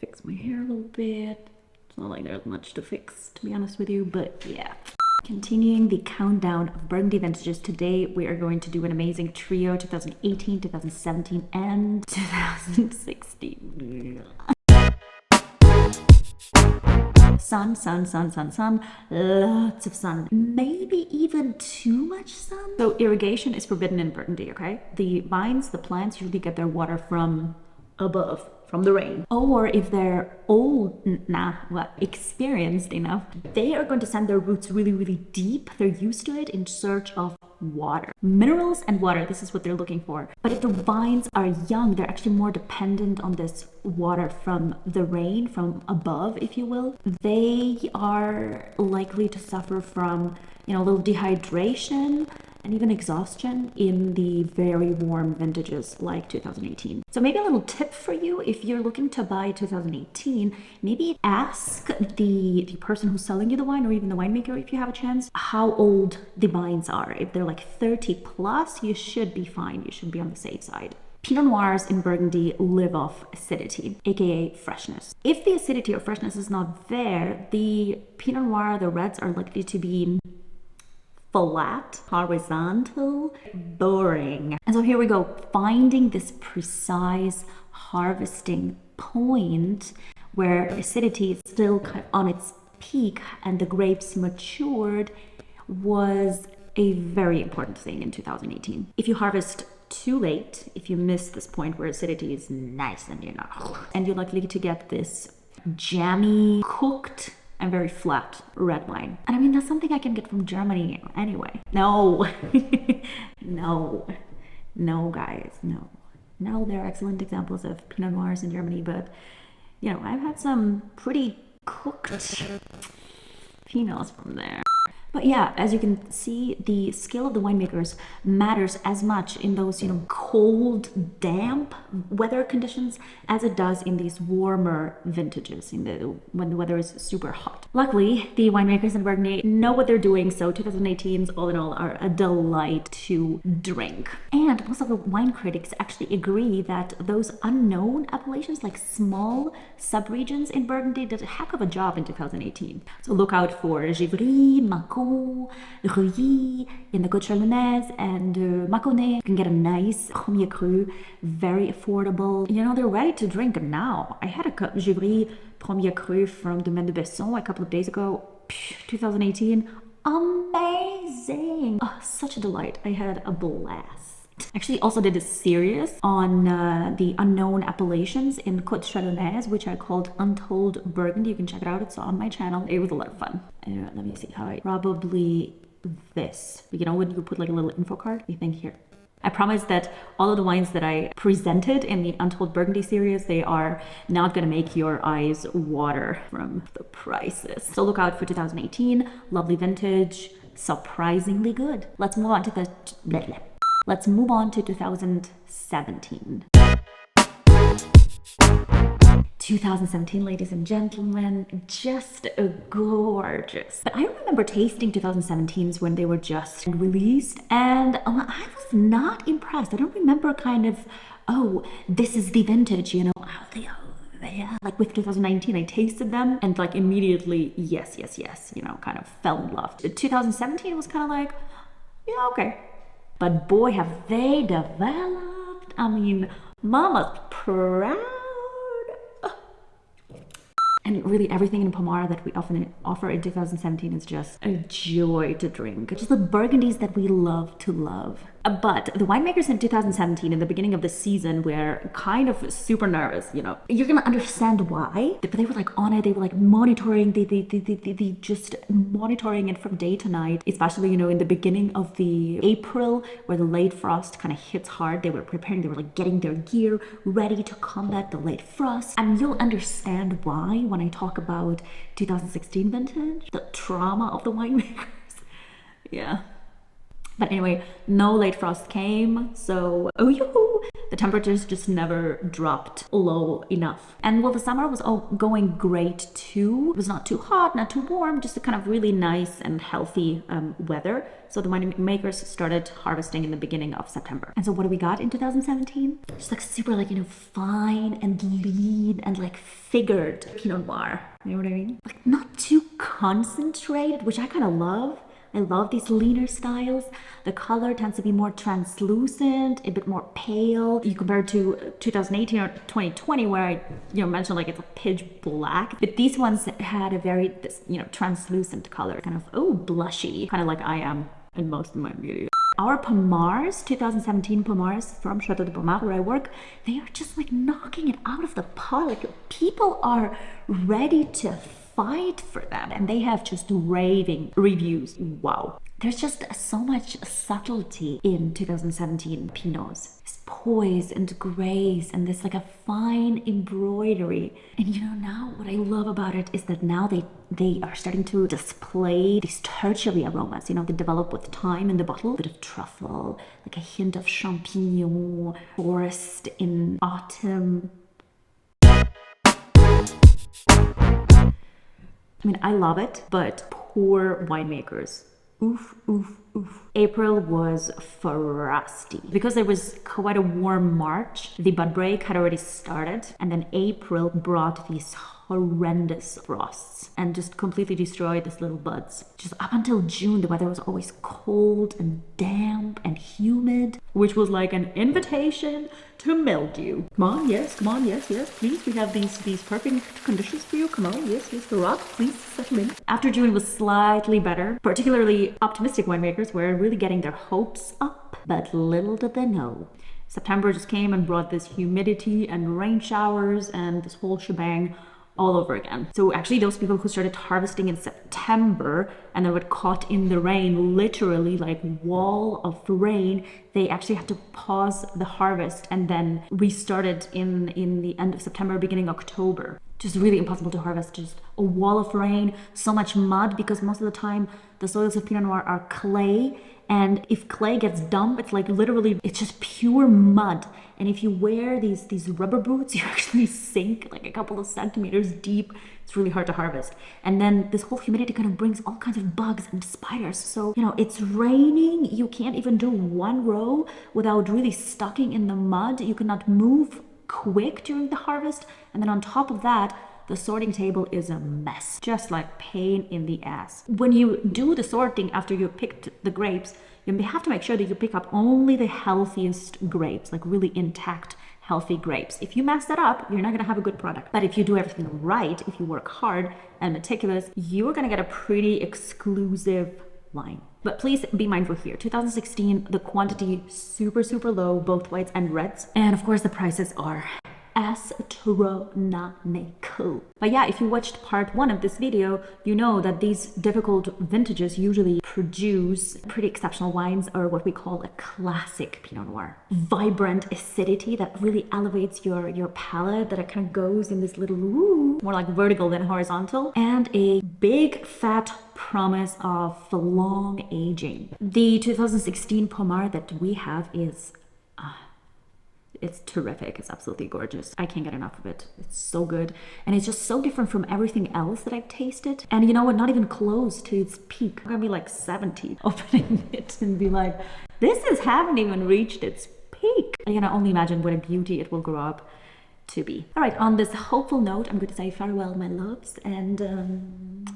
fix my hair a little bit. It's not like there's much to fix, to be honest with you, but yeah. Continuing the countdown of Burgundy vintages, today we are going to do an amazing trio, 2018, 2017, and 2016. Sun, sun, sun, sun, sun, lots of sun, maybe even too much sun. So irrigation is forbidden in Burgundy, okay? The vines, the plants usually get their water from above, from the rain. Or if they're experienced enough, they are going to send their roots really, really deep. They're used to it in search of water. Minerals and water, this is what they're looking for. But if the vines are young, they're actually more dependent on this water from the rain, from above, if you will. They are likely to suffer from, a little dehydration and even exhaustion in the very warm vintages like 2018. So maybe a little tip for you, if you're looking to buy 2018, maybe ask the person who's selling you the wine, or even the winemaker if you have a chance, how old the vines are. If they're like 30 plus, you should be fine. You should be on the safe side. Pinot Noirs in Burgundy live off acidity, aka freshness. If the acidity or freshness is not there, the Pinot Noir, the reds, are likely to be flat, horizontal, boring. And so here we go, finding this precise harvesting point where acidity is still kind of on its peak and the grapes matured was a very important thing in 2018. If you harvest too late, if you miss this point where acidity is nice and and you're likely to get this jammy, cooked, and very flat red wine. And I mean, that's something I can get from Germany anyway. No, no, guys, no. Now there are excellent examples of Pinot Noirs in Germany, but I've had some pretty cooked Pinots from there. But yeah, as you can see, the skill of the winemakers matters as much in those, cold, damp weather conditions as it does in these warmer vintages, when the weather is super hot. Luckily, the winemakers in Burgundy know what they're doing, so 2018s, all in all, are a delight to drink. And most of the wine critics actually agree that those unknown appellations, like small subregions in Burgundy, did a heck of a job in 2018. So look out for Givry, Mâcon, Reuilly, in the Côte Chalonnaise, and Mâconnais. You can get a nice Premier Cru, very affordable. They're ready to drink now. I had a Givry Premier Cru from Domaine de Besson a couple of days ago, 2018. Amazing! Oh, such a delight. I had a blast. Actually also did a series on the unknown appellations in Côte Chalonnaise, which I called Untold Burgundy. You can check it out, it's on my channel. It was a lot of fun. Let me see how probably this. When you put like a little info card, you think here. I promise that all of the wines that I presented in the Untold Burgundy series, they are not gonna make your eyes water from the prices. So look out for 2018, lovely vintage, surprisingly good. Let's move on to 2017. 2017, ladies and gentlemen, just gorgeous. But I remember tasting 2017s when they were just released, and I was not impressed. I don't remember kind of, this is the vintage, like with 2019, I tasted them and like immediately, yes, kind of fell in love. 2017 was kind of like, yeah, okay. But boy, have they developed. I mean, mama's proud. And really everything in Pomara that we often offer in 2017 is just a joy to drink. Just the Burgundies that we love to love. But the winemakers in 2017, in the beginning of the season, were kind of super nervous, You're gonna understand why. But they were like on it, they were like monitoring, they just monitoring it from day to night. Especially, in the beginning of the April, where the late frost kind of hits hard. They were preparing, they were like getting their gear ready to combat the late frost. And you'll understand why when I talk about 2016 vintage, the trauma of the winemakers. Yeah. But anyway, no late frost came, so The temperatures just never dropped low enough. And well, the summer was all going great too. It was not too hot, not too warm, just a kind of really nice and healthy weather. So the winemakers started harvesting in the beginning of September. And so what do we got in 2017? Just like super like, fine and lean and like figured Pinot Noir. You know what I mean? Like not too concentrated, which I kind of love. I love these leaner styles. The color tends to be more translucent, a bit more pale. You compare it to 2018 or 2020 where I mentioned like it's a pitch black. But these ones had a very translucent color, kind of blushy, kind of like I am in most of my videos. Our Pommars, 2017 Pommars from Chateau de Pommard where I work, they are just like knocking it out of the park. Like people are ready to fight for them and they have just raving reviews. Wow. There's just so much subtlety in 2017 Pinots. This poise and grace and this like a fine embroidery. And now what I love about it is that now they are starting to display these tertiary aromas, they develop with time in the bottle. A bit of truffle, like a hint of champignon, forest in autumn. I mean, I love it, but poor winemakers. Oof, oof, oof. April was frosty. Because there was quite a warm March, the bud break had already started, and then April brought these horrendous frosts and just completely destroyed these little buds. Just up until June, the weather was always cold and damp and humid, which was like an invitation to mildew. Come on, yes, please, we have these perfect conditions for you. Come on, yes, go up, please settle in. After June was slightly better. Particularly optimistic winemakers were really getting their hopes up, but little did they know. September just came and brought this humidity and rain showers and this whole shebang all over again. So actually those people who started harvesting in September and they were caught in the rain, literally like wall of rain, they actually had to pause the harvest and then restarted in the end of September, beginning October. Just really impossible to harvest, just a wall of rain, so much mud, because most of the time the soils of Pinot Noir are clay, and if clay gets dumped, it's like literally, it's just pure mud. And if you wear these rubber boots, you actually sink like a couple of centimeters deep. It's really hard to harvest. And then this whole humidity kind of brings all kinds of bugs and spiders. So, it's raining. You can't even do one row without really stucking in the mud. You cannot move quick during the harvest. And then on top of that, the sorting table is a mess, just like pain in the ass. When you do the sorting after you picked the grapes, you have to make sure that you pick up only the healthiest grapes, like really intact, healthy grapes. If you mess that up, you're not gonna have a good product. But if you do everything right, if you work hard and meticulous, you're gonna get a pretty exclusive wine. But please be mindful here. 2016, the quantity super low, both whites and reds. And of course the prices are astronomical. But yeah, if you watched part 1 of this video, you know that these difficult vintages usually produce pretty exceptional wines, or what we call a classic Pinot Noir. Vibrant acidity that really elevates your palate, that it kind of goes in this little more like vertical than horizontal, and a big fat promise of long aging. The 2016 Pommard that we have is it's terrific. It's absolutely gorgeous. I can't get enough of it. It's so good. And it's just so different from everything else that I've tasted. And you know what? Not even close to its peak. I'm gonna be like 70 opening it and be like, haven't even reached its peak. I can only imagine what a beauty it will grow up to be. All right, on this hopeful note, I'm going to say farewell, my loves, and